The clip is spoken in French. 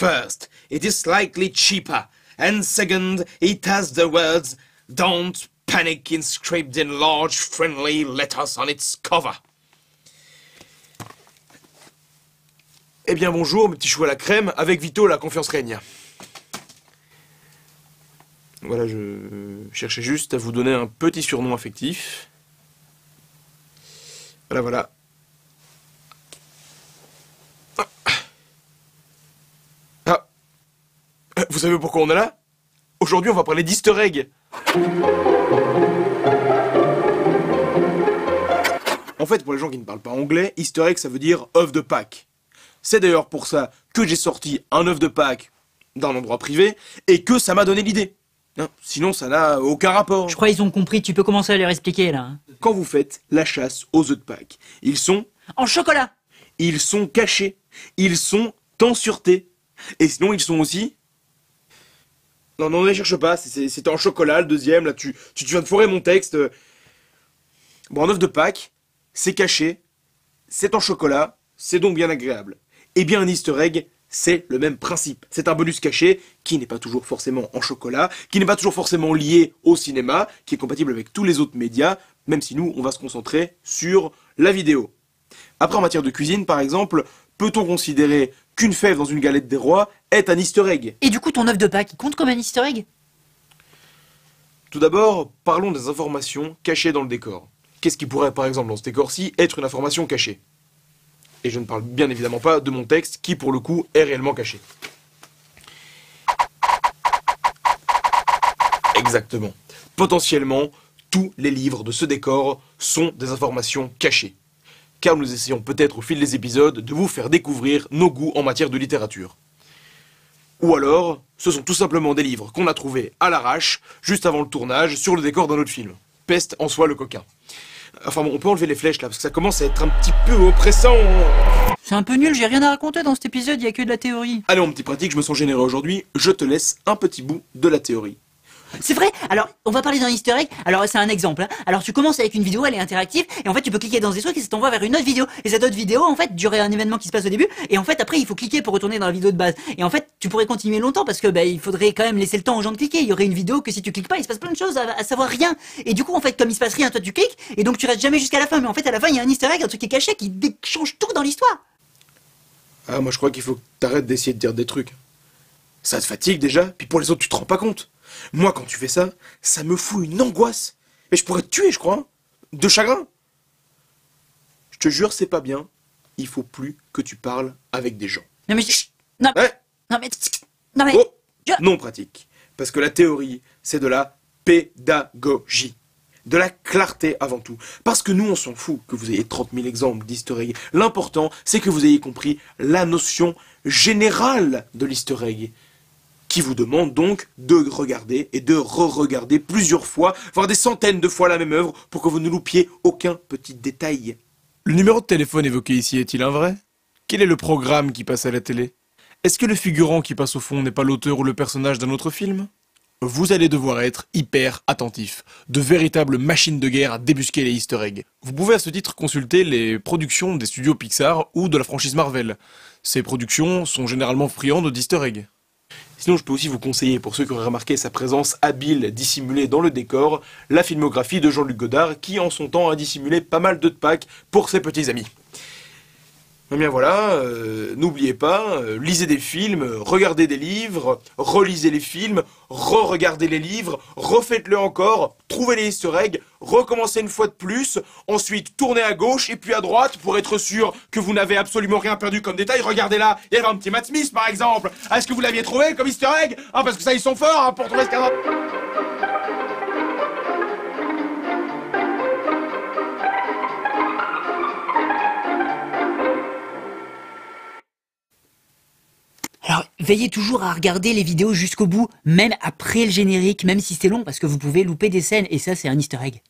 First, it is slightly cheaper. And second, it has the words "Don't panic" inscribed in large friendly letters on its cover. Eh bien bonjour mes petits choux à la crème, avec Vito la confiance règne. Voilà, je cherchais juste à vous donner un petit surnom affectif. Voilà. Ah. Vous savez pourquoi on est là? Aujourd'hui on va parler d'Easter egg. En fait, pour les gens qui ne parlent pas anglais, Easter egg ça veut dire œuf de Pâques. C'est d'ailleurs pour ça que j'ai sorti un œuf de Pâques d'un endroit privé et que ça m'a donné l'idée. Sinon, ça n'a aucun rapport. Je crois qu'ils ont compris, tu peux commencer à leur expliquer là. Quand vous faites la chasse aux œufs de Pâques, ils sont... En chocolat. Ils sont cachés. Ils sont en sûreté. Et sinon, ils sont aussi... Non, ne les cherche pas, c'était en chocolat, le deuxième, là, tu viens de foirer mon texte. Bon, un œuf de Pâques, c'est caché, c'est en chocolat, c'est donc bien agréable. Eh bien, un Easter egg, c'est le même principe. C'est un bonus caché qui n'est pas toujours forcément en chocolat, qui n'est pas toujours forcément lié au cinéma, qui est compatible avec tous les autres médias, même si nous, on va se concentrer sur la vidéo. Après, en matière de cuisine, par exemple, peut-on considérer qu'une fève dans une galette des rois est un Easter egg? Et du coup, ton œuf de Pâques, il compte comme un Easter egg? Tout d'abord, parlons des informations cachées dans le décor. Qu'est-ce qui pourrait, par exemple, dans ce décor-ci, être une information cachée? Et je ne parle bien évidemment pas de mon texte, qui pour le coup est réellement caché. Exactement. Potentiellement, tous les livres de ce décor sont des informations cachées. Car nous essayons peut-être au fil des épisodes de vous faire découvrir nos goûts en matière de littérature. Ou alors, ce sont tout simplement des livres qu'on a trouvés à l'arrache, juste avant le tournage, sur le décor d'un autre film. Peste en soi le coquin. Enfin bon, on peut enlever les flèches là, parce que ça commence à être un petit peu oppressant. C'est un peu nul, j'ai rien à raconter dans cet épisode, il y a que de la théorie. Allez mon petit pratique, je me sens généreux aujourd'hui, je te laisse un petit bout de la théorie. C'est vrai. Alors, on va parler d'un Easter egg. Alors, c'est un exemple. Alors, tu commences avec une vidéo, elle est interactive, et en fait, tu peux cliquer dans des trucs et ça t'envoie vers une autre vidéo. Et cette autre vidéo, en fait, durait un événement qui se passe au début, et en fait, après, il faut cliquer pour retourner dans la vidéo de base. Et en fait, tu pourrais continuer longtemps parce que, il faudrait quand même laisser le temps aux gens de cliquer. Il y aurait une vidéo que si tu cliques pas, il se passe plein de choses, à savoir rien. Et du coup, en fait, comme il se passe rien, toi, tu cliques, et donc tu restes jamais jusqu'à la fin. Mais en fait, à la fin, il y a un Easter egg, un truc qui est caché, qui change tout dans l'histoire. Ah, moi, je crois qu'il faut que t'arrêtes d'essayer de dire des trucs. Ça te fatigue déjà, puis pour les autres, tu te rends pas compte. Moi, quand tu fais ça, ça me fout une angoisse. Mais je pourrais te tuer, je crois. Hein. De chagrin. Je te jure, c'est pas bien. Il faut plus que tu parles avec des gens. Non mais... Non, Ouais. non mais... Non mais... Oh, non pratique. Parce que la théorie, c'est de la pédagogie. De la clarté avant tout. Parce que nous, on s'en fout que vous ayez 30 000 exemples d'easter egg. L'important, c'est que vous ayez compris la notion générale de l'easter egg. Qui vous demande donc de regarder et de re-regarder plusieurs fois, voire des centaines de fois la même œuvre pour que vous ne loupiez aucun petit détail. Le numéro de téléphone évoqué ici est-il un vrai? Quel est le programme qui passe à la télé? Est-ce que le figurant qui passe au fond n'est pas l'auteur ou le personnage d'un autre film? Vous allez devoir être hyper attentif, de véritables machines de guerre à débusquer les easter eggs. Vous pouvez à ce titre consulter les productions des studios Pixar ou de la franchise Marvel. Ces productions sont généralement friandes d'easter eggs. Sinon, je peux aussi vous conseiller, pour ceux qui auraient remarqué sa présence habile dissimulée dans le décor, la filmographie de Jean-Luc Godard, qui en son temps a dissimulé pas mal de Pâques pour ses petits amis. Eh bien voilà, n'oubliez pas, lisez des films, regardez des livres, relisez les films, re-regardez les livres, refaites-le encore, trouvez les easter eggs, recommencez une fois de plus, ensuite tournez à gauche et puis à droite pour être sûr que vous n'avez absolument rien perdu comme détail. Regardez là, il y avait un petit Matt Smith par exemple. Est-ce que vous l'aviez trouvé comme easter egg? Parce que ça, ils sont forts pour trouver ce cadre. Alors, veillez toujours à regarder les vidéos jusqu'au bout, même après le générique, même si c'est long, parce que vous pouvez louper des scènes, et ça, c'est un Easter egg.